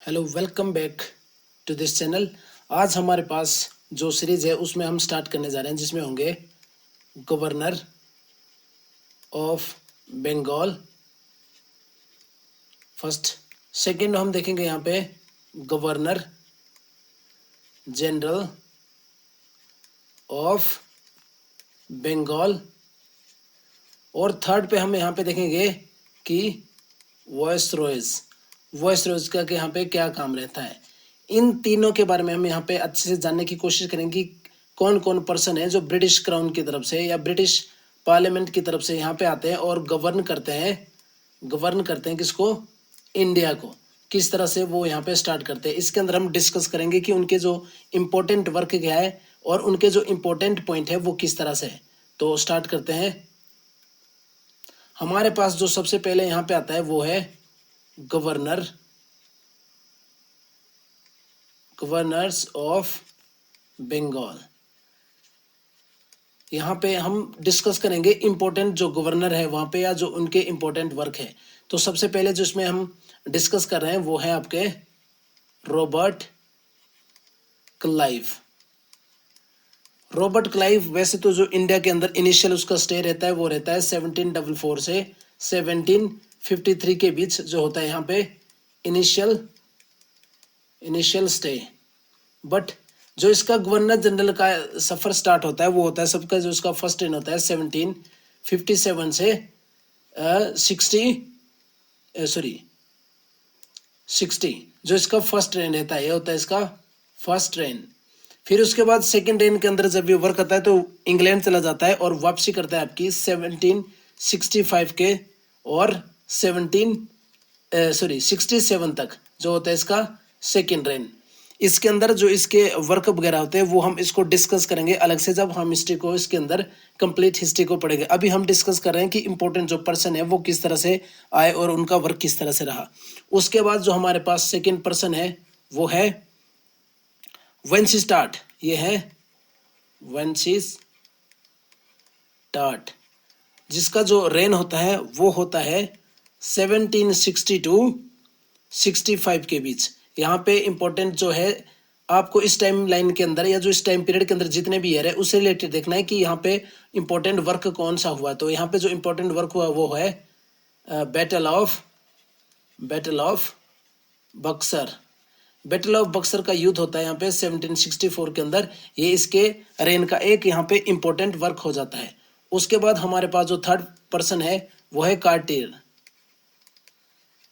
Hello, welcome back to this channel. आज हमारे पास जो सीरीज है उसमें हम स्टार्ट करने जा रहे हैं, जिसमें होंगे governor of Bengal first. Second हम देखेंगे यहाँ पे गवर्नर जनरल ऑफ बंगाल। और थर्ड पे हम यहाँ पे देखेंगे कि वॉइस रॉयज का कि यहाँ पे क्या काम रहता है। इन तीनों के बारे में हम यहाँ पे अच्छे से जानने की कोशिश करेंगे कि कौन कौन पर्सन है जो ब्रिटिश क्राउन की तरफ से या ब्रिटिश पार्लियामेंट की तरफ से यहाँ पे आते हैं और गवर्न करते हैं किसको, इंडिया को। किस तरह से वो यहाँ पे स्टार्ट करते हैं, इसके अंदर हम डिस्कस करेंगे कि उनके जो इम्पोर्टेंट वर्क क्या है और उनके जो इम्पोर्टेंट पॉइंट है वो किस तरह से है। तो स्टार्ट करते हैं। हमारे पास जो सबसे पहले यहाँ पे आता है वो है गवर्नर्स ऑफ बंगाल। यहाँ पे हम डिस्कस करेंगे इंपॉर्टेंट जो गवर्नर है वहाँ पे या जो उनके इंपॉर्टेंट वर्क है। तो सबसे पहले जो इसमें हम डिस्कस कर रहे हैं वो है आपके रॉबर्ट क्लाइव। वैसे तो जो इंडिया के अंदर इनिशियल उसका स्टे रहता है वो रहता है 1744 से 1753 के बीच जो होता है यहाँ पे इनिशियल स्टे। बट जो इसका गवर्नर जनरल का सफर स्टार्ट होता है वो होता है सबका जो इसका फर्स्ट रेन होता है 1757 से 60 जो इसका फर्स्ट रेन रहता है, ये होता है इसका फर्स्ट रेन। फिर उसके बाद सेकंड रेन के अंदर जब ये वर्क करता है तो इंग्लैंड चला जाता है और वापसी करता है आपकी 1765 के और 67 तक जो होता है इसका सेकंड रेन। इसके अंदर जो इसके वर्क वगैरह होते हैं वो हम इसको डिस्कस करेंगे अलग से जब हम हिस्ट्री को इसके अंदर कंप्लीट हिस्ट्री को पढ़ेंगे। अभी हम डिस्कस कर रहे हैं कि इंपॉर्टेंट जो पर्सन है वो किस तरह से आए और उनका वर्क किस तरह से रहा। उसके बाद जो हमारे पास सेकंड पर्सन है वो है वेंसिस्टार्ट। ये है वेंसिस्टार्ट, जिसका जो रेन होता है वो होता है 1760 टू 65 के बीच। यहाँ पे इंपॉर्टेंट जो है आपको इस टाइम लाइन के अंदर या जो इस टाइम पीरियड के अंदर जितने भी ईयर है उससे रिलेटेड देखना है कि यहाँ पे इंपॉर्टेंट वर्क कौन सा हुआ। तो यहाँ पे जो इंपॉर्टेंट वर्क हुआ वो है battle of Buxar. Battle of Buxar का युद्ध होता है यहाँ पे 1764 के अंदर। ये इसके रेन का एक यहाँ पे इंपॉर्टेंट वर्क हो जाता है। उसके बाद हमारे पास जो थर्ड पर्सन है वो है कार्टियर,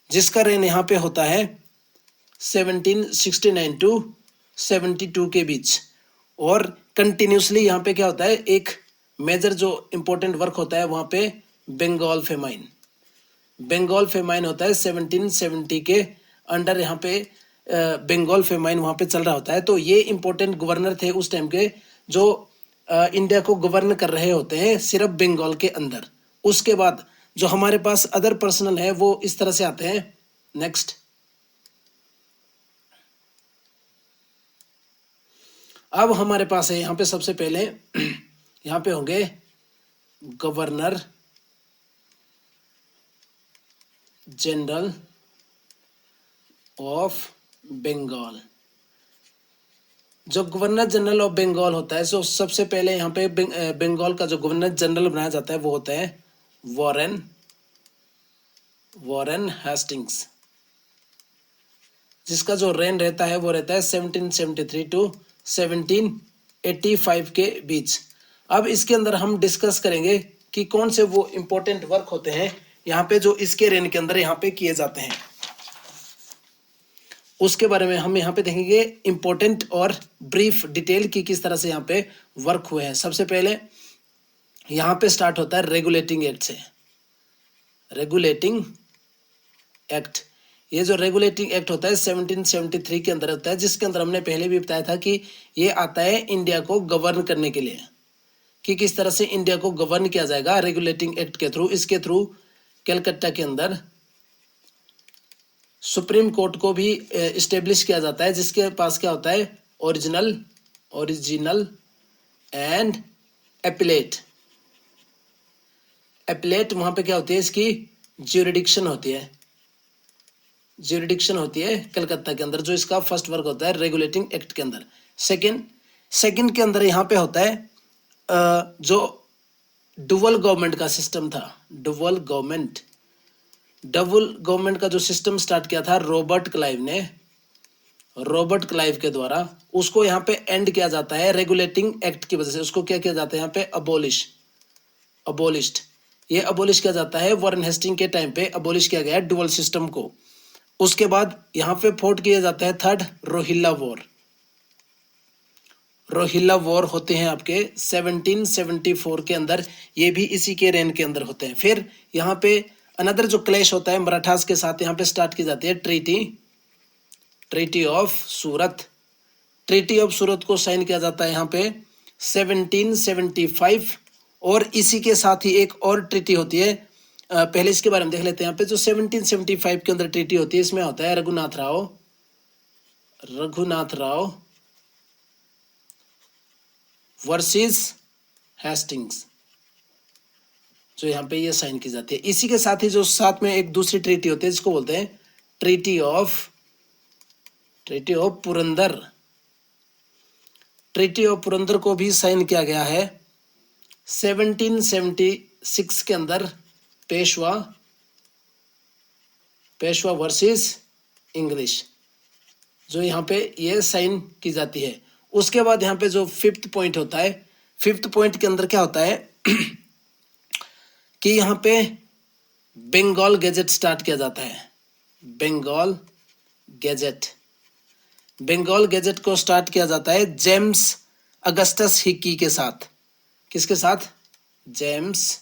जिसका रेन यहाँ पे होता है 1769 टू 72 के बीच। और कंटिन्यूसली यहाँ पे क्या होता है, एक मेजर जो इंपॉर्टेंट वर्क होता है वहाँ पे बंगाल फेमाइन होता है 1770 के अंडर। यहाँ पे बंगाल फेमाइन वहाँ पे चल रहा होता है। तो ये इंपॉर्टेंट गवर्नर थे उस टाइम के जो इंडिया को गवर्न कर रहे होते हैं सिर्फ बंगाल के अंदर। उसके बाद जो हमारे पास अदर पर्सनल है वो इस तरह से आते हैं। नेक्स्ट अब हमारे पास है यहाँ पे सबसे पहले यहाँ पे होंगे गवर्नर जनरल ऑफ बंगाल। जो गवर्नर जनरल ऑफ बंगाल होता है सो सबसे पहले यहाँ पे बंगाल का जो गवर्नर जनरल बनाया जाता है वो होता है वॉरेन हेस्टिंग्स, जिसका जो रेन रहता है वो रहता है 1773 टू 1785 के बीच। अब इसके अंदर हम डिस्कस करेंगे कि कौन से वो इंपॉर्टेंट वर्क होते हैं यहाँ पे जो इसके रेन के अंदर यहाँ पे किए जाते हैं। उसके बारे में हम यहाँ पे देखेंगे इंपॉर्टेंट और ब्रीफ डिटेल की किस तरह से यहाँ पे वर्क हुए हैं। सबसे पहले यहाँ पे स्टार्ट होता है रेगुलेटिंग एक्ट से। रेगुलेटिंग एक्ट, ये जो रेगुलेटिंग एक्ट होता है 1773 के अंदर होता है, जिसके अंदर हमने पहले भी बताया था कि ये आता है इंडिया को गवर्न करने के लिए कि किस तरह से इंडिया को गवर्न किया जाएगा रेगुलेटिंग एक्ट के थ्रू। इसके थ्रू कलकत्ता के अंदर सुप्रीम कोर्ट को भी इस्टेब्लिश किया जाता है, जिसके पास क्या होता है ओरिजिनल एंड एपिलेट वहां पे क्या होती है, इसकी ज्यूरिडिक्शन होती है। ज्यूरिडिक्शन होती है कलकत्ता के अंदर, जो इसका फर्स्ट वर्क होता है रेगुलेटिंग एक्ट के अंदर। सेकंड के अंदर यहाँ पे होता है जो डुअल गवर्नमेंट का सिस्टम था, डुअल गवर्नमेंट का जो सिस्टम स्टार्ट किया था रॉबर्ट क्लाइव ने, रॉबर्ट क्लाइव के द्वारा, उसको यहाँ पे एंड किया जाता है रेगुलेटिंग एक्ट की वजह से। उसको क्या किया जाता है यहाँ पे, अबोलिश्ड, ये अबोलिश किया जाता है वॉरेन हेस्टिंग के टाइम पे, अबोलिश किया गया है डुअल सिस्टम को। उसके बाद यहाँ पे फोर्ट किया जाता है थर्ड रोहिल्ला वॉर होते हैं आपके 1774 के अंदर, ये भी इसी के रेन के अंदर होते हैं। फिर यहाँ पे अनदर जो क्लैश होता है मराठास के साथ, यहाँ पे स्टार्ट की जाती है ट्रीटी ऑफ सूरत को साइन किया जाता है यहाँ पे 1775। और इसी के साथ ही एक और ट्रीटी होती है, पहले इसके बारे में देख लेते हैं। यहाँ पे जो 1775 के अंदर ट्रीटी होती है, इसमें होता है रघुनाथ राव वर्सेस हेस्टिंग्स, जो यहाँ पे ये साइन की जाती है। इसी के साथ ही जो साथ में एक दूसरी ट्रीटी होती है जिसको बोलते हैं ट्रीटी ऑफ पुरंदर को भी साइन किया गया है 1776 के अंदर पेशवा वर्सेस इंग्लिश, जो यहाँ पे ये साइन की जाती है। उसके बाद यहाँ पे जो फिफ्थ पॉइंट होता है, फिफ्थ पॉइंट के अंदर क्या होता है कि यहाँ पे बंगाल गैजेट स्टार्ट किया जाता है। बंगाल गैजेट को स्टार्ट किया जाता है जेम्स अगस्टस हिक्की के साथ। किसके साथ? जेम्स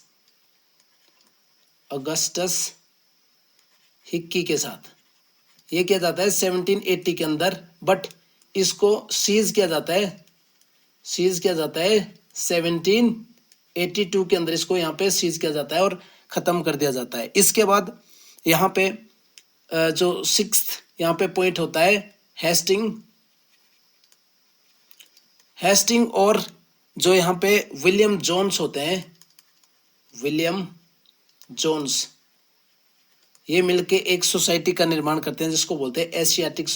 अगस्टस हिक्की के साथ। ये किया जाता है 1780 के अंदर, बट इसको सीज किया जाता है 1782 के अंदर, इसको यहाँ पे सीज किया जाता है और खत्म कर दिया जाता है। इसके बाद यहाँ पे जो सिक्स्थ यहाँ पे पॉइंट होता है हेस्टिंग और जो यहाँ पे विलियम जोन्स होते हैं, विलियम जोन्स, ये मिलके एक सोसाइटी का निर्माण करते हैं जिसको बोलते हैं एशियाटिक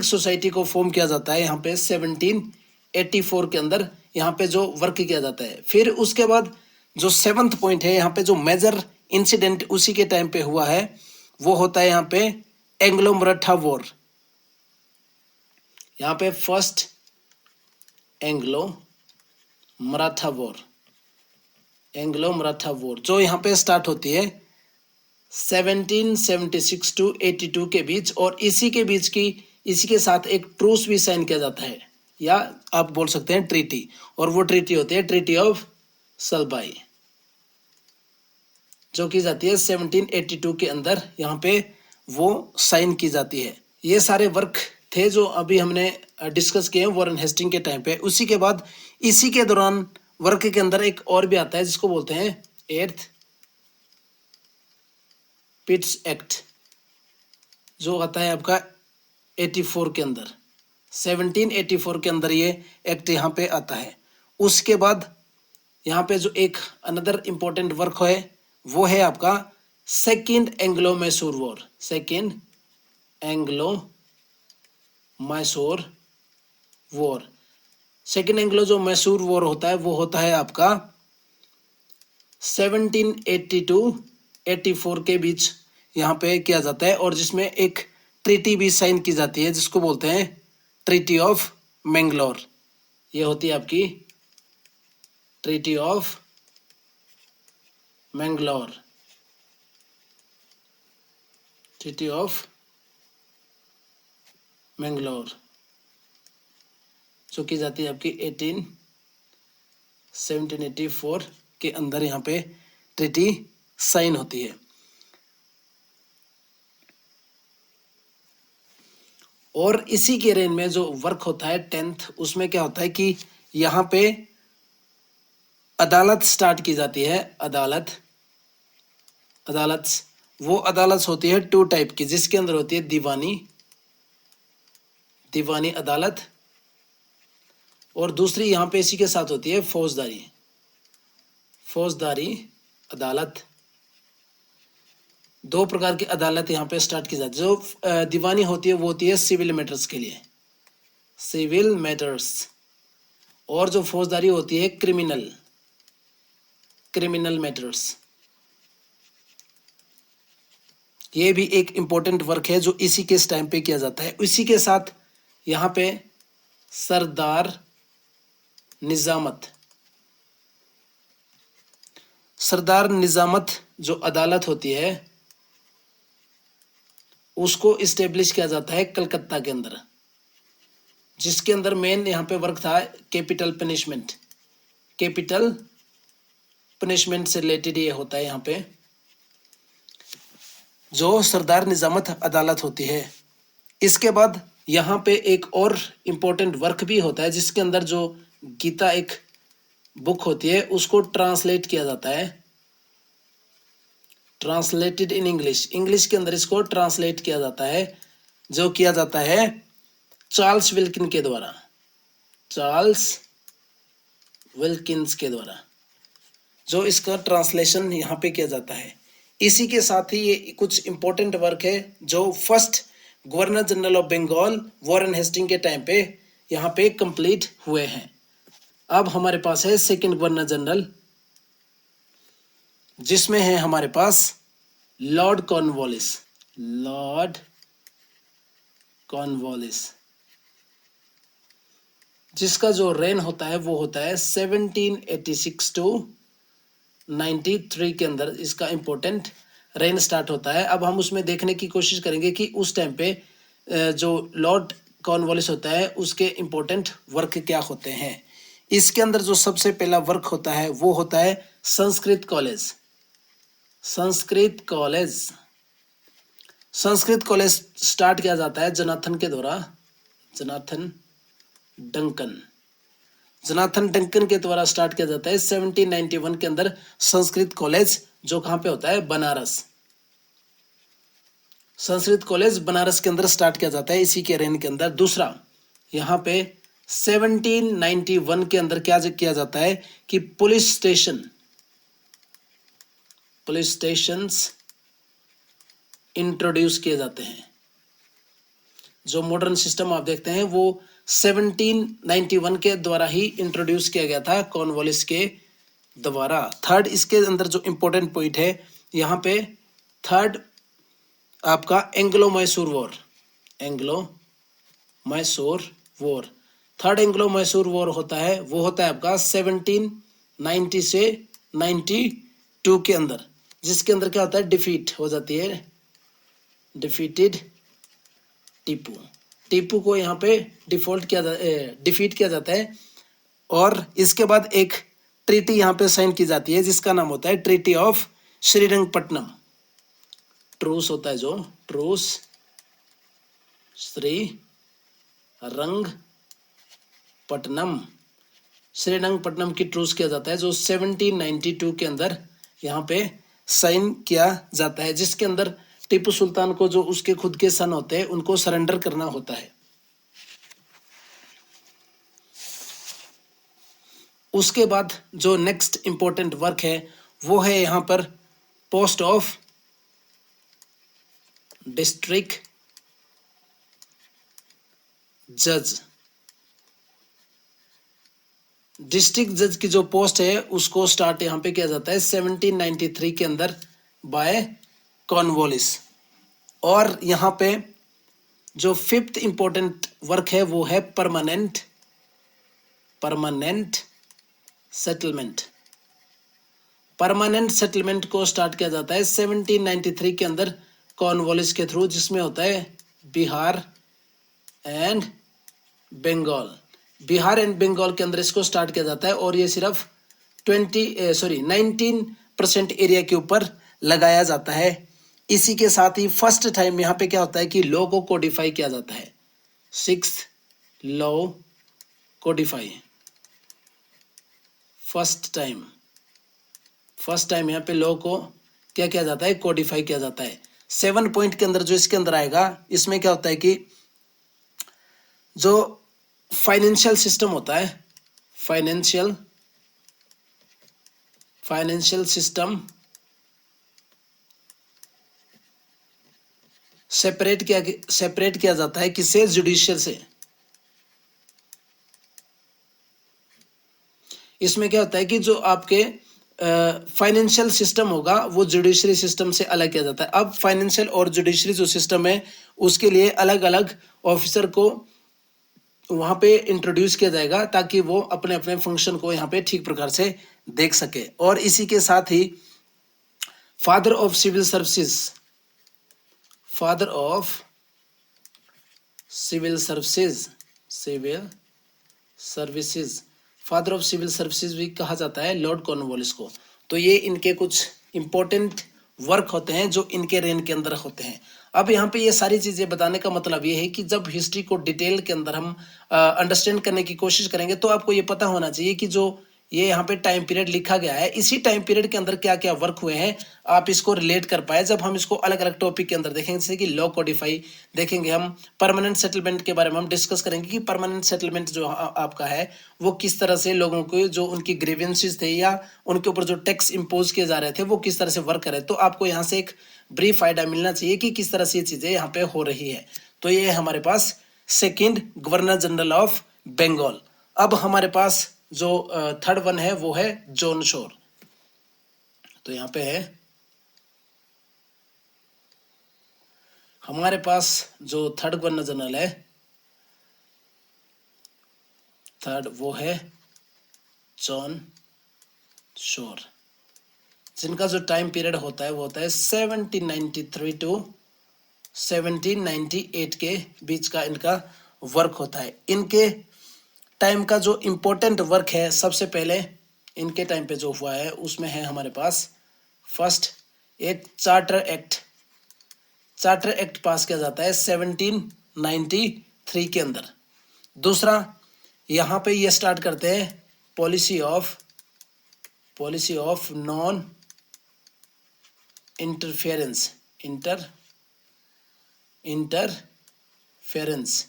सोसाइटी को फॉर्म किया जाता है यहाँ पे 1784 के अंदर, यहाँ पे जो वर्क किया जाता है। फिर उसके बाद जो सेवंथ पॉइंट है, यहाँ पे जो मेजर इंसिडेंट उसी के टाइम पे हुआ है, वो होता है यहाँ पे एंग्लो मराठा वॉर। यहाँ पे फर्स्ट एंग्लो मराठा वॉर जो यहाँ पे स्टार्ट होती है 1776 टू 82 के बीच, और इसी के साथ एक ट्रूस भी साइन किया जाता है, या आप बोल सकते हैं ट्रीटी, और वो ट्रीटी होती है ट्रीटी ऑफ सलबाई, जो की जाती है 1782 के अंदर, यहाँ पे वो साइन की जाती है। ये सारे वर्क थे जो अभी हमने डिस्कस किए हैं वॉरेन हेस्टिंग के टाइम पे। उसी के बाद इसी के दौरान वर्क के अंदर एक और भी आता है जिसको बोलते हैं 8th पिट्स एक्ट, जो आता है आपका 84 के अंदर, 1784 के अंदर ये एक्ट यहाँ पे आता है। उसके बाद यहाँ पे जो एक अनदर इंपॉर्टेंट वर्क है वो है आपका second Anglo Mysore war. Second Anglo जो मैसूर वॉर होता है वो होता है आपका 1780 के बीच यहाँ पे किया जाता है, और जिसमें एक ट्रीटी भी साइन की जाती है जिसको बोलते हैं ट्रीटी ऑफ मैंगलोर। ये होती है आपकी ट्रीटी ऑफ मैंगलोर, जो की जाती है आपकी 1784 के अंदर यहाँ पे ट्रीटी साइन होती है। और इसी के रेन में जो वर्क होता है 10th, उसमें क्या होता है कि यहाँ पे अदालत स्टार्ट की जाती है। अदालत वो अदालत होती है 2 टाइप की, जिसके अंदर होती है दीवानी अदालत, और दूसरी यहाँ पे इसी के साथ होती है फौजदारी अदालत, दो प्रकार की अदालत यहाँ पे स्टार्ट की जाती है। जो दीवानी होती है वो होती है सिविल मैटर्स के लिए, सिविल मैटर्स, और जो फौजदारी होती है क्रिमिनल, क्रिमिनल मैटर्स। ये भी एक इंपॉर्टेंट वर्क है जो इसी के टाइम पे किया जाता है। इसी के साथ यहाँ पे सरदार निजामत, सरदार निजामत जो अदालत होती है उसको इस्टेब्लिश किया जाता है कलकत्ता के अंदर, जिसके अंदर मेन यहाँ पे वर्क था कैपिटल पनिशमेंट, कैपिटल पनिशमेंट से रिलेटेड ये होता है यहाँ पे जो सरदार निजामत अदालत होती है। इसके बाद यहाँ पे एक और इम्पोर्टेंट वर्क भी होता है जिसके अंदर जो गीता एक बुक होती है उसको ट्रांसलेट किया जाता है, ट्रांसलेटेड इन इंग्लिश, इंग्लिश के अंदर इसको ट्रांसलेट किया जाता है, जो किया जाता है चार्ल्स विल्किन के द्वारा, चार्ल्स विल्किंस के द्वारा जो इसका ट्रांसलेशन यहाँ पे किया जाता है। इसी के साथ ही ये कुछ इंपॉर्टेंट वर्क है जो first governor general of Bengal Warren Hastings के टाइम पे यहाँ पे कंप्लीट हुए हैं। अब हमारे पास है सेकंड गवर्नर जनरल, जिसमें है हमारे पास लॉर्ड कॉर्नवालिस, लॉर्ड कॉर्नवालिस, जिसका जो रेन होता है वो होता है 1786 टू 93 के अंदर इसका इंपॉर्टेंट रेन स्टार्ट होता है। अब हम उसमें देखने की कोशिश करेंगे कि उस टाइम पे जो लॉर्ड कॉर्नवालिस होता है उसके इंपॉर्टेंट वर्क क्या होते हैं। इसके अंदर जो सबसे पहला वर्क होता है वो होता है Sanskrit college, Sanskrit college, Sanskrit college start किया जाता है जोनाथन के द्वारा, जोनाथन डंकन, जोनाथन डंकन के द्वारा स्टार्ट किया जाता है 1791 के अंदर संस्कृत कॉलेज, जो कहाँ पे होता है बनारस, संस्कृत कॉलेज बनारस के अंदर स्टार्ट किया जाता है इसी के रेन के अंदर। दूसरा यहाँ पे 1791 के अंदर क्या किया जाता है कि police station, police stations introduce किए जाते हैं। जो मॉडर्न सिस्टम आप देखते हैं वो 1791 के द्वारा ही इंट्रोड्यूस किया गया था कॉर्नवालिस के द्वारा। थर्ड इसके अंदर जो इंपॉर्टेंट पॉइंट है यहाँ पे थर्ड आपका Anglo Mysore war, Anglo Mysore war, third Anglo Mysore war होता है वो होता है आपका 1790 से 92 के अंदर, जिसके अंदर क्या होता है डिफीट हो जाती है, डिफीटेड टीपू, टीपू को यहाँ पे डिफीट किया जाता है। और इसके बाद एक ट्रीटी यहाँ पे साइन की जाती है जिसका नाम होता है ट्रीटी ऑफ श्रीरंगपट्टनम, ट्रूस होता है जो ट्रूस श्रीरंगपट्टनम, श्रीरंगपट्टनम की ट्रूस किया जाता है जो 1792 के अंदर यहाँ पे साइन किया जाता है, जिसके अंदर टीपू सुल्तान को जो उसके खुद के सन होते हैं उनको सरेंडर करना होता है। उसके बाद जो नेक्स्ट इंपॉर्टेंट वर्क है वो है यहाँ पर पोस्ट ऑफ डिस्ट्रिक्ट जज, डिस्ट्रिक्ट जज की जो पोस्ट है उसको स्टार्ट यहाँ पे किया जाता है 1793 के अंदर बाय कॉर्नवालिस। और यहाँ पे जो फिफ्थ इंपॉर्टेंट वर्क है वो है permanent, permanent settlement, permanent settlement को स्टार्ट किया जाता है 1793 के अंदर कॉर्नवालिस के थ्रू, जिसमें होता है बिहार एंड बंगाल, बिहार एंड बंगाल के अंदर इसको स्टार्ट किया जाता है। और ये सिर्फ 19% एरिया के ऊपर लगाया जाता है। इसी के साथ ही फर्स्ट टाइम यहाँ पे क्या होता है कि लॉ को कोडिफाई किया जाता है, 6th law Codify, first time यहाँ पे लॉ को क्या किया जाता है कोडिफाई किया जाता है। 7 पॉइंट के अंदर जो इसके अंदर आएगा इसमें क्या होता है कि जो फाइनेंशियल सिस्टम होता है, फाइनेंशियल सिस्टम सेपरेट किया जाता है किससे? जुडिशियल से। इसमें क्या होता है कि जो आपके फाइनेंशियल सिस्टम होगा वो जुडिशरी सिस्टम से अलग किया जाता है। अब फाइनेंशियल और जुडिशरी जो सिस्टम है उसके लिए अलग अलग ऑफिसर को वहां पे इंट्रोड्यूस किया जाएगा ताकि वो अपने अपने फंक्शन को यहाँ पे ठीक प्रकार से देख सके। और इसी के साथ ही father of civil services, father of civil services, civil services, father of civil services भी कहा जाता है लॉर्ड कॉर्नवालिस को। तो ये इनके कुछ इंपॉर्टेंट वर्क होते हैं जो इनके रेन के अंदर होते हैं। अब यहाँ पे ये सारी चीजें बताने का मतलब ये है कि जब हिस्ट्री को डिटेल के अंदर हम अंडरस्टैंड करने की कोशिश करेंगे तो आपको ये पता होना चाहिए कि जो ये यहाँ पे टाइम पीरियड लिखा गया है इसी टाइम पीरियड के अंदर क्या क्या वर्क हुए हैं आप इसको रिलेट कर पाए। जब हम इसको अलग अलग टॉपिक के अंदर देखेंगे जैसे कि लॉ कोडिफाई देखेंगे, हम परमानेंट सेटलमेंट के बारे में हम डिस्कस करेंगे कि परमानेंट सेटलमेंट जो आपका है वो किस तरह से लोगों को जो उनकी ग्रीवेंसेस थे या उनके ऊपर जो टैक्स इंपोज किए जा रहे थे वो किस तरह से वर्क करे। तो आपको यहाँ से एक ब्रीफ आइडिया मिलना चाहिए कि किस तरह से ये चीजें यहाँ पे हो रही है। तो ये हमारे पास second governor general of Bengal. अब हमारे पास जो थर्ड वन है वो है जॉन शोर। तो यहाँ पे है हमारे पास जो थर्ड गवर्नर जनरल है, थर्ड वो है जॉन शोर, जिनका जो टाइम पीरियड होता है वो होता है 1793 टू 1798 के बीच का इनका वर्क होता है। इनके टाइम का जो इम्पोर्टेंट वर्क है सबसे पहले इनके टाइम पे जो हुआ है उसमें है हमारे पास फर्स्ट एक चार्टर एक्ट, चार्टर एक्ट पास किया जाता है 1793 के अंदर। दूसरा यहाँ पे ये स्टार्ट करते हैं policy of non interference, interference,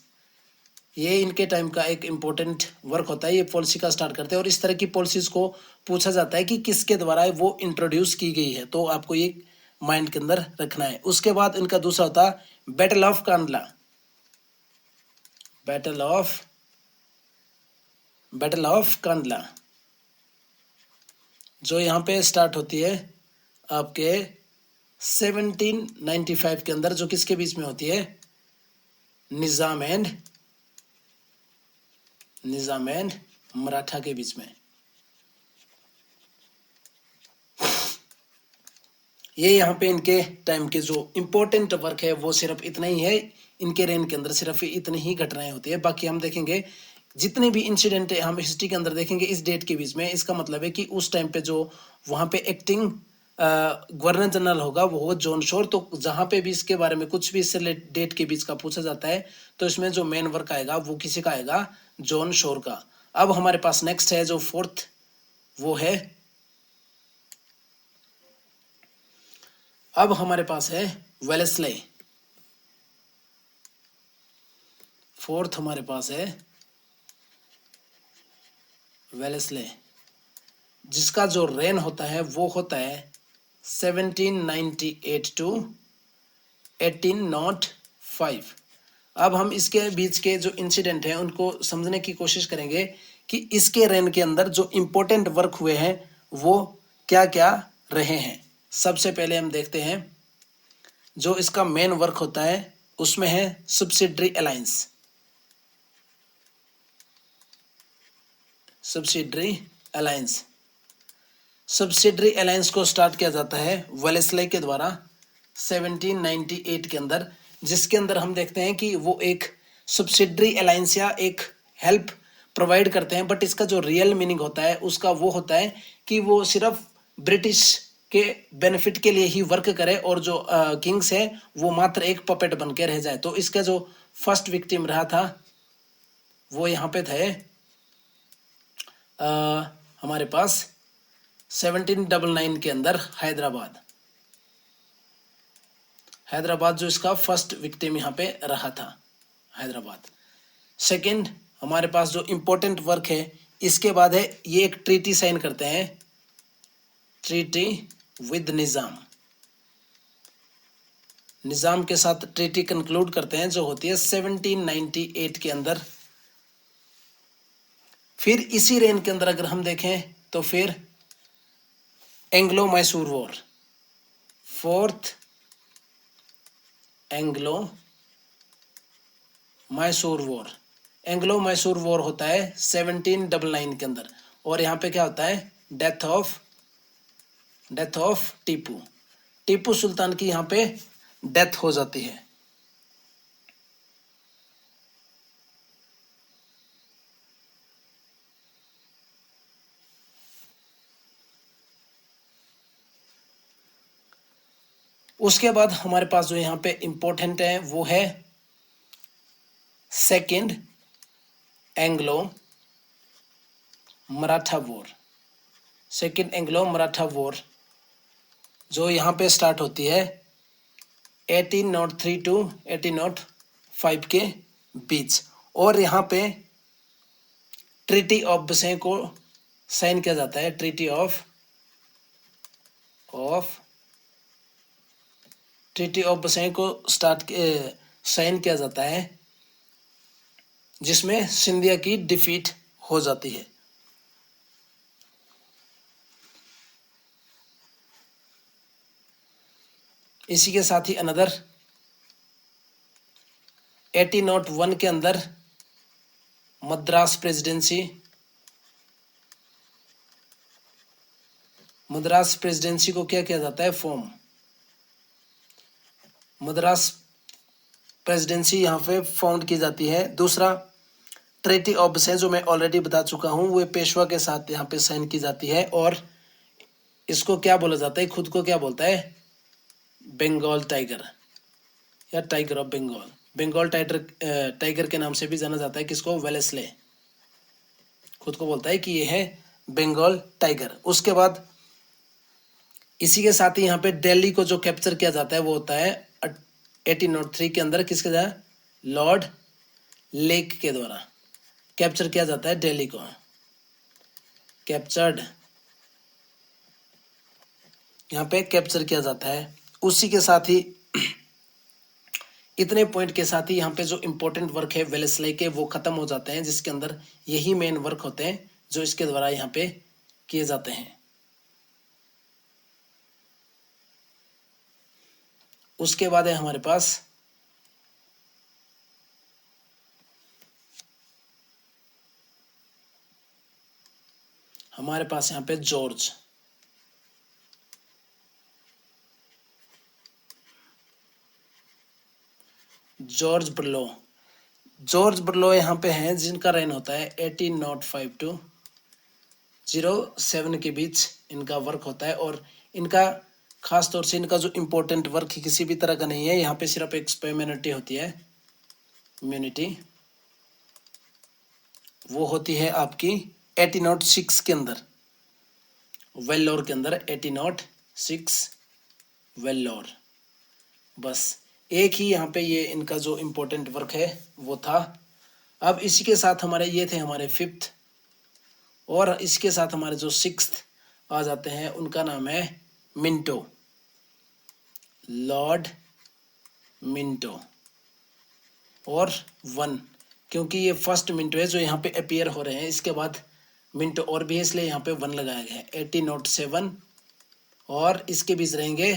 ये इनके टाइम का एक इम्पोर्टेंट वर्क होता है। ये पॉलिसी का स्टार्ट करते हैं और इस तरह की पॉलिसीज को पूछा जाता है कि किसके द्वारा वो इंट्रोड्यूस की गई है, तो आपको ये माइंड के अंदर रखना है। उसके बाद इनका दूसरा होता है battle of Kandla, battle of Kandla जो यहाँ पे स्टार्ट होती है आपके 1795 के अंदर, जो किसके बीच में होती है? निजाम एंड मराठा के बीच में। ये यहाँ पे इनके टाइम के जो इंपॉर्टेंट वर्क है वो सिर्फ इतना ही है। इनके रेन के अंदर सिर्फ इतनी ही घटनाएं होती है। बाकी हम देखेंगे जितने भी इंसिडेंट हम हिस्ट्री के अंदर देखेंगे इस डेट के बीच में, इसका मतलब है कि उस टाइम पे जो वहां पे एक्टिंग गवर्नर जनरल होगा वो होगा जॉन शोर। तो जहां पे भी इसके बारे में कुछ भी इस डेट के बीच का पूछा जाता है तो इसमें जो मेन वर्क आएगा वो किसी का आएगा? जॉन शोर का। अब हमारे पास नेक्स्ट है जो फोर्थ, वो है, अब हमारे पास है वेलेस्ले। फोर्थ हमारे पास है वेलेस्ले, जिसका जो रेन होता है वो होता है 1798 टू 1805। अब हम इसके बीच के जो इंसिडेंट हैं उनको समझने की कोशिश करेंगे कि इसके रेन के अंदर जो इंपॉर्टेंट वर्क हुए हैं वो क्या क्या रहे हैं। सबसे पहले हम देखते हैं जो इसका मेन वर्क होता है उसमें है सब्सिडरी अलायंस, सब्सिडरी अलायंस को स्टार्ट किया जाता है वेलेस्ले के द्वारा 1798 के अंदर, जिसके अंदर हम देखते हैं कि वो एक सब्सिडरी अलायंस या एक हेल्प प्रोवाइड करते हैं। बट इसका जो रियल मीनिंग होता है उसका वो होता है कि वो सिर्फ ब्रिटिश के बेनिफिट के लिए ही वर्क करे और जो किंग्स है वो मात्र एक पपेट बन के रह जाए। तो इसका जो फर्स्ट विक्टिम रहा था वो यहाँ पे थे हमारे पास 1799 के अंदर हैदराबाद जो इसका फर्स्ट विक्टिम यहाँ पे रहा था, हैदराबाद। सेकंड हमारे पास जो इंपॉर्टेंट वर्क है इसके बाद है ये एक ट्रीटी साइन करते हैं, ट्रीटी विद निज़ाम के साथ ट्रीटी कंक्लूड करते हैं, जो होती है 1798 के अंदर। फिर इसी रेन के अंदर अगर हम देखें तो फिर Anglo Mysore war, fourth Anglo Mysore war, Anglo Mysore war होता है 1799 के अंदर। और यहाँ पे क्या होता है, डेथ ऑफ टीपू, टीपू सुल्तान की यहाँ पे डेथ हो जाती है। उसके बाद हमारे पास जो यहाँ पे इंपॉर्टेंट है वो है second Anglo Maratha war, second Anglo Maratha war, जो यहाँ पे स्टार्ट होती है 1803 टू 1805 के बीच। और यहाँ पे ट्रीटी ऑफ बसें को साइन किया जाता है, ट्रीटी ऑफ बसें को साइन किया जाता है, जिसमें सिंधिया की डिफीट हो जाती है। इसी के साथ ही अनदर 1801 के अंदर मद्रास प्रेसिडेंसी को क्या किया जाता है, फॉर्म, मद्रास प्रेसिडेंसी यहाँ पे फाउंड की जाती है। दूसरा ट्रीटी ऑफ बसें, जो मैं ऑलरेडी बता चुका हूँ, वो पेशवा के साथ यहाँ पे साइन की जाती है। और इसको क्या बोला जाता है, खुद को क्या बोलता है, बंगाल टाइगर या tiger of Bengal, Bengal tiger के नाम से भी जाना जाता है। किसको, वेलेस्ले खुद को बोलता है कि ये है बंगाल टाइगर। उसके बाद इसी के साथ ही यहाँ पे दिल्ली को जो कैप्चर किया जाता है वो होता है 1803 के अंदर, किसके द्वारा, लॉर्ड लेक के द्वारा कैप्चर किया जाता है दिल्ली को, कैप्चर्ड, यहाँ पे कैप्चर किया जाता है। उसी के साथ ही इतने पॉइंट के साथ ही यहाँ पे जो इंपॉर्टेंट वर्क है वेलेस्ले के वो खत्म हो जाते हैं, जिसके अंदर यही मेन वर्क होते हैं जो इसके द्वारा यहाँ पे किए जाते हैं। उसके बाद है हमारे पास यहाँ पे जॉर्ज बर्लो यहाँ पे हैं, जिनका रेन होता है 1805 टू 07 के बीच इनका वर्क होता है। और इनका खास तौर से इनका जो इम्पोर्टेंट वर्क किसी भी तरह का नहीं है, यहाँ पे सिर्फ एक इम्यूनिटी होती है, इम्यूनिटी वो होती है आपकी 1806 के अंदर, वेल्लोर के अंदर 1806 वेल्लोर। बस एक ही यहाँ पे ये इनका जो इम्पोर्टेंट वर्क है वो था। अब इसी के साथ ये थे हमारे फिफ्थ, और इसके साथ हमारे जो सिक्स्थ आ जाते हैं, उनका नाम है मिंटो, लॉर्ड मिंटो। और 1, क्योंकि ये फर्स्ट मिंटो है जो यहाँ पे अपीयर हो रहे हैं, इसके बाद मिंटो और भी है, इसलिए यहाँ पे 1 लगाया गया है। 1807 और इसके बीच रहेंगे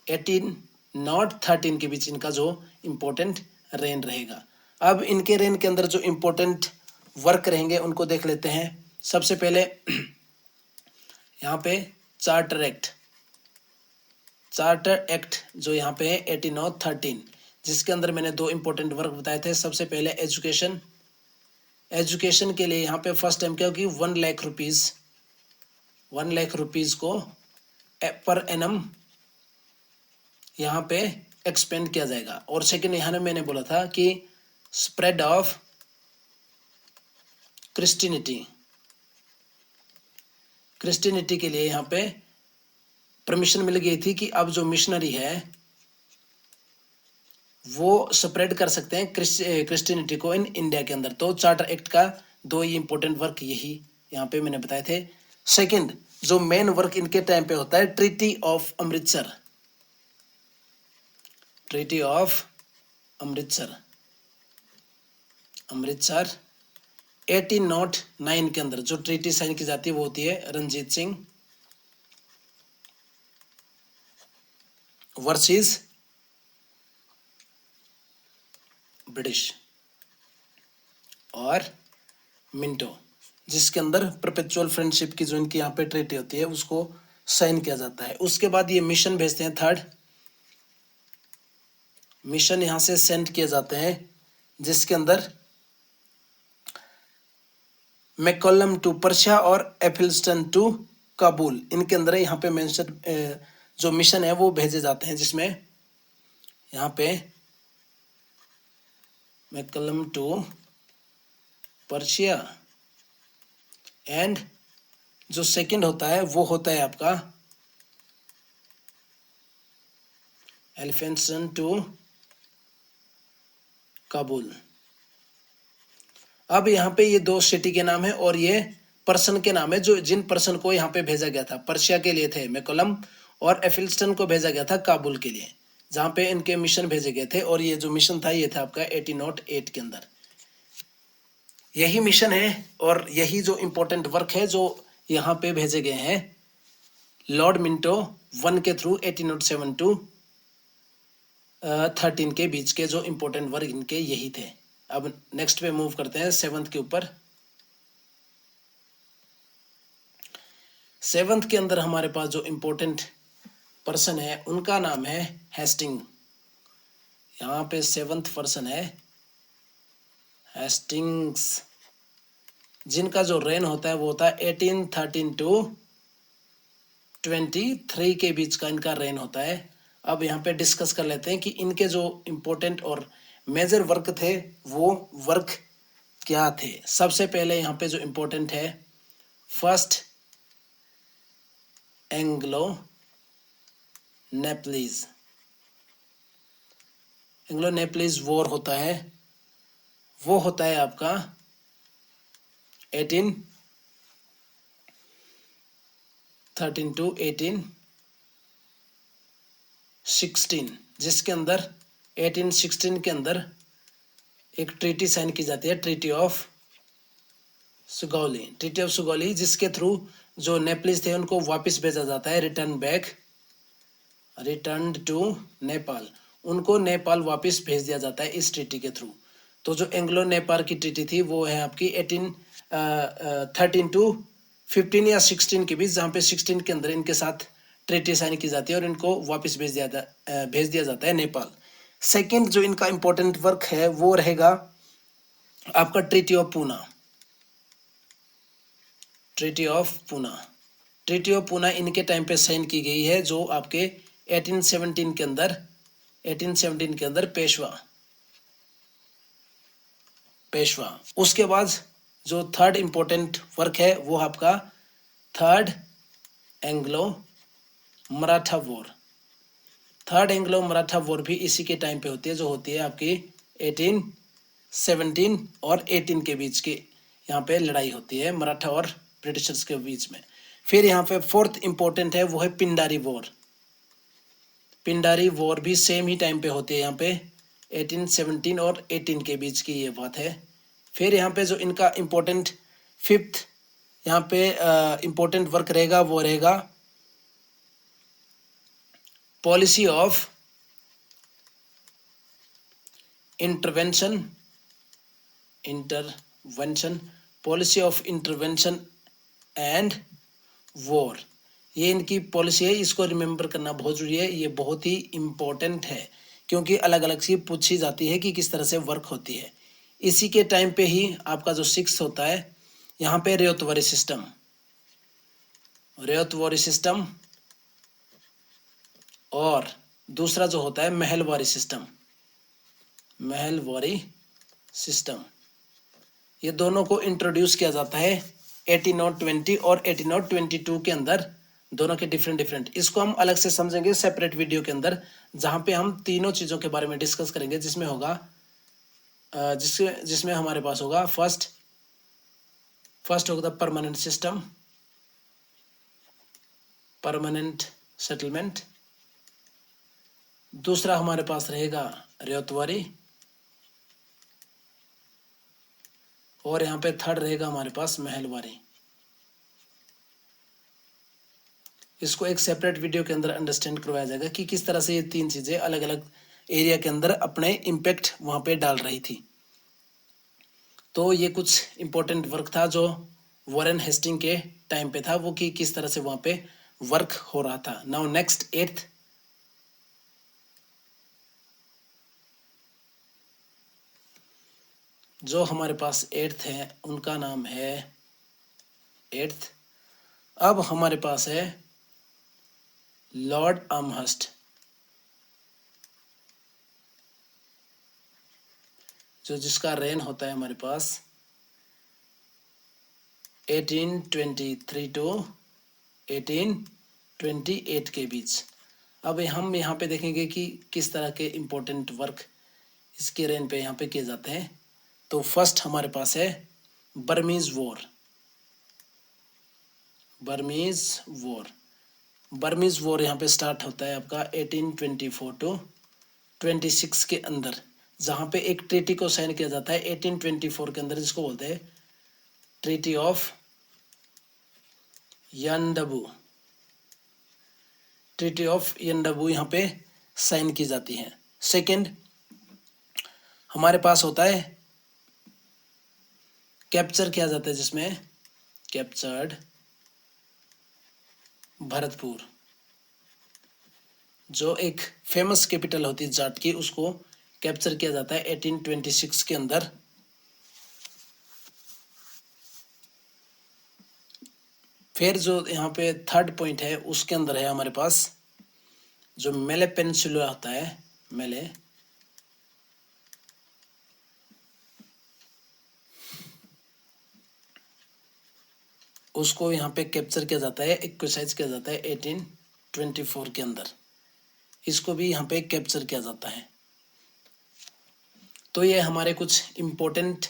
1813 के बीच इनका जो इम्पोर्टेंट रेन रहेगा। अब इनके रेन के अंदर जो इम्पोर्टेंट वर्क रहेंगे उनको देख लेते हैं। सबसे पहले यहाँ पे चार्टर एक्ट जो यहाँ पे है 1813, जिसके अंदर मैंने 2 इम्पोर्टेंट वर्क बताए थे। सबसे पहले एजुकेशन के लिए यहाँ पे फर्स्ट टाइम क्या होगी, 1 लाख रुपीज को पर एनम यहाँ पे एक्सपेंड किया जाएगा। और सेकेंड यहाँ मैंने बोला था कि स्प्रेड ऑफ क्रिश्चियनिटी के लिए यहाँ पे परमिशन मिल गई थी कि अब जो मिशनरी है वो स्प्रेड कर सकते हैं क्रिश्चियनिटी को इन इंडिया के अंदर। तो चार्टर एक्ट का 2 ही इंपॉर्टेंट वर्क यही यहाँ पे मैंने बताए थे। सेकंड जो मेन वर्क इनके टाइम पे होता है, treaty of Amritsar, treaty of Amritsar 1809 के अंदर जो ट्रीटी साइन की जाती है वो होती है रणजीत सिंह वर्सेस ब्रिटिश और मिंटो, जिसके अंदर परपेचुअल फ्रेंडशिप की जो इनकी यहाँ पे ट्रीटी होती है उसको साइन किया जाता है। उसके बाद ये मिशन भेजते हैं, थर्ड मिशन यहाँ से सेंड किए जाते हैं, जिसके अंदर मैकॉलम टू पर्शिया और एफिल्स्टन टू काबुल, इनके अंदर यहाँ पे मेंशन जो मिशन है वो भेजे जाते हैं, जिसमें यहाँ पे मैकॉलम टू पर्शिया एंड जो सेकंड होता है वो होता है आपका एलिफेंटन टू काबुल। अब यहाँ पे ये दो सिटी के नाम है और ये पर्सन के नाम है, जो जिन पर्सन को यहाँ पे भेजा गया था। पर्शिया के लिए थे मैकॉलम और एफिल्स्टन को भेजा गया था काबुल के लिए, जहाँ पे इनके मिशन भेजे गए थे। और ये जो मिशन था ये था आपका 1808 के अंदर। यही मिशन है और यही जो इम्पोर्टेंट वर्क है जो यहाँ पे भेजे गए हैं लॉर्ड मिंटो 1 के थ्रू 1807 टू 13 के बीच के जो इम्पोर्टेंट वर्क इनके यही थे। अब नेक्स्ट पे मूव करते हैं 7th के ऊपर। 7th के अंदर हमारे पास जो इम्पोर्टेंट पर्सन है उनका नाम है हेस्टिंग। यहाँ पे 7th पर्सन है हेस्टिंग्स, जिनका जो रेन होता है वो होता है 1813 टू 23 के बीच का इनका रेन होता है। अब यहाँ पे डिस्कस कर लेते हैं कि इनके जो इम्पोर्टेंट और मेजर वर्क थे वो वर्क क्या थे। सबसे पहले यहाँ पे जो इम्पोर्टेंट है फर्स्ट एंग्लो नेपलीज वॉर होता है, वो होता है आपका 1813 टू 1816, जिसके अंदर 1816 के अंदर एक ट्रीटी साइन की जाती है, ट्रीटी ऑफ सुगौली, जिसके थ्रू जो नेपलीज थे उनको वापस भेजा जाता है, रिटर्न टू नेपाल, उनको नेपाल वापस भेज दिया जाता है इस ट्रीटी के थ्रू। तो जो एंग्लो नेपाल की ट्रीटी थी वो है आपकी 1813 टू 15 या 16 के बीच, जहाँ पे 16 के अंदर इनके साथ ट्रीटी साइन की जाती है और इनको वापस भेज दिया जाता है नेपाल। सेकंड जो इनका इंपॉर्टेंट वर्क है वो रहेगा आपका ट्रीटी ऑफ पूना इनके टाइम पे साइन की गई है, जो आपके 1817 के अंदर पेशवा। उसके बाद जो थर्ड इंपॉर्टेंट वर्क है वो आपका थर्ड एंग्लो मराठा वॉर भी इसी के टाइम पे होती है, जो होती है आपकी 1817 और 18 के बीच की यहाँ पे लड़ाई होती है मराठा और ब्रिटिशर्स के बीच में। फिर यहाँ पे फोर्थ इंपॉर्टेंट है वो है पिंडारी वॉर भी सेम ही टाइम पे होती है, यहाँ पे 1817 और 18 के बीच की ये बात है। फिर यहाँ पे जो इनका इम्पोर्टेंट फिफ्थ यहाँ पे इम्पोर्टेंट वर्क रहेगा वो रहेगा policy of intervention and war. ये इनकी पॉलिसी है, इसको रिमेंबर करना बहुत जरूरी है, ये बहुत ही इम्पोर्टेंट है क्योंकि अलग अलग सी पूछी जाती है कि किस तरह से वर्क होती है। इसी के टाइम पे ही आपका जो 6 होता है यहाँ पे रेयतवारी सिस्टम और दूसरा जो होता है महलवारी सिस्टम, ये दोनों को इंट्रोड्यूस किया जाता है 1820 और 1822 के अंदर, दोनों के डिफरेंट। इसको हम अलग से समझेंगे सेपरेट वीडियो के अंदर, जहां पे हम तीनों चीजों के बारे में डिस्कस करेंगे, जिसमें होगा जिसमें हमारे पास होगा फर्स्ट होगा परमानेंट सेटलमेंट, दूसरा हमारे पास रहेगा रेतवारी, और यहाँ पे थर्ड रहेगा हमारे पास महलवारी। इसको एक सेपरेट वीडियो के अंदर अंडरस्टैंड करवाया जाएगा कि किस तरह से ये तीन चीजें अलग अलग एरिया के अंदर अपने इम्पैक्ट वहां पे डाल रही थी। तो ये कुछ इंपॉर्टेंट वर्क था जो वॉरेन हेस्टिंग के टाइम पे था, वो कि किस तरह से वहां पे वर्क हो रहा था। नाउ नेक्स्ट 8th, जो हमारे पास 8th है उनका नाम है 8th। अब हमारे पास है लॉर्ड आर्महर्स्ट, जो जिसका रेन होता है हमारे पास 1823 टू 1828 के बीच। अब हम यहाँ पे देखेंगे कि किस तरह के इम्पोर्टेंट वर्क इसके रेन पे यहाँ पे किए जाते हैं। तो फर्स्ट हमारे पास है Burmese war. Burmese war, Burmese war यहाँ पे स्टार्ट होता है आपका 1824 टू 26 के अंदर, जहाँ पे एक ट्रीटी को साइन किया जाता है 1824 के अंदर, जिसको बोलते हैं ट्रीटी ऑफ यंडबू। ट्रीटी ऑफ यंडबू यहाँ पे साइन की जाती है। सेकंड हमारे पास होता है कैप्चर किया जाता है, जिसमें कैप्चर्ड भरतपुर, जो एक फेमस कैपिटल होती है जाट की, उसको कैप्चर किया जाता है 1826 के अंदर। फिर जो यहाँ पे थर्ड पॉइंट है उसके अंदर है हमारे पास जो मेले पेनिनसुला होता है, मेले, उसको यहाँ पे कैप्चर किया जाता है, एक्सरसाइज किया जाता है 1824 के अंदर। इसको भी यहाँ पे कैप्चर किया जाता है। तो ये हमारे कुछ इम्पोर्टेंट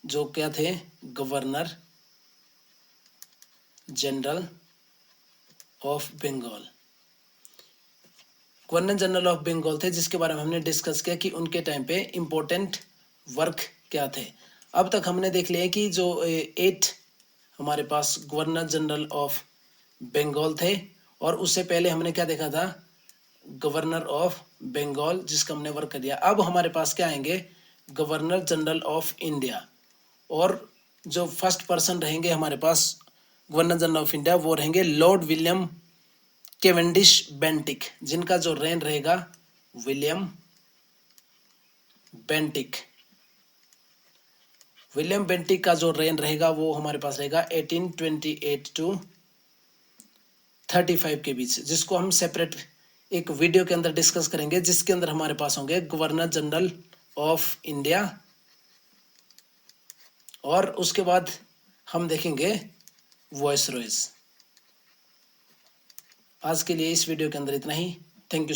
जो क्या थे, governor general of Bengal, governor general of Bengal थे, जिसके बारे में हमने डिस्कस किया कि उनके टाइम पे इम्पोर्टेंट वर्क क्या थे। अब तक हमने देख लिया कि जो 8 हमारे पास गवर्नर जनरल ऑफ बंगाल थे, और उससे पहले हमने क्या देखा था, गवर्नर ऑफ बंगाल, जिसका हमने वर्क कर दिया। अब हमारे पास क्या आएंगे, गवर्नर जनरल ऑफ इंडिया, और जो फर्स्ट पर्सन रहेंगे हमारे पास गवर्नर जनरल ऑफ इंडिया, वो रहेंगे लॉर्ड विलियम केवेंडिश बेंटिक, जिनका जो रेन रहेगा विलियम बेंटिक। विलियम बेंटिक का जो रेन रहेगा वो हमारे पास रहेगा 1828 टू 35 के बीच, जिसको हम सेपरेट एक वीडियो के अंदर डिस्कस करेंगे, जिसके अंदर हमारे पास होंगे गवर्नर जनरल ऑफ इंडिया, और उसके बाद हम देखेंगे वॉइसरॉयज। आज के लिए इस वीडियो के अंदर इतना ही। Thank you.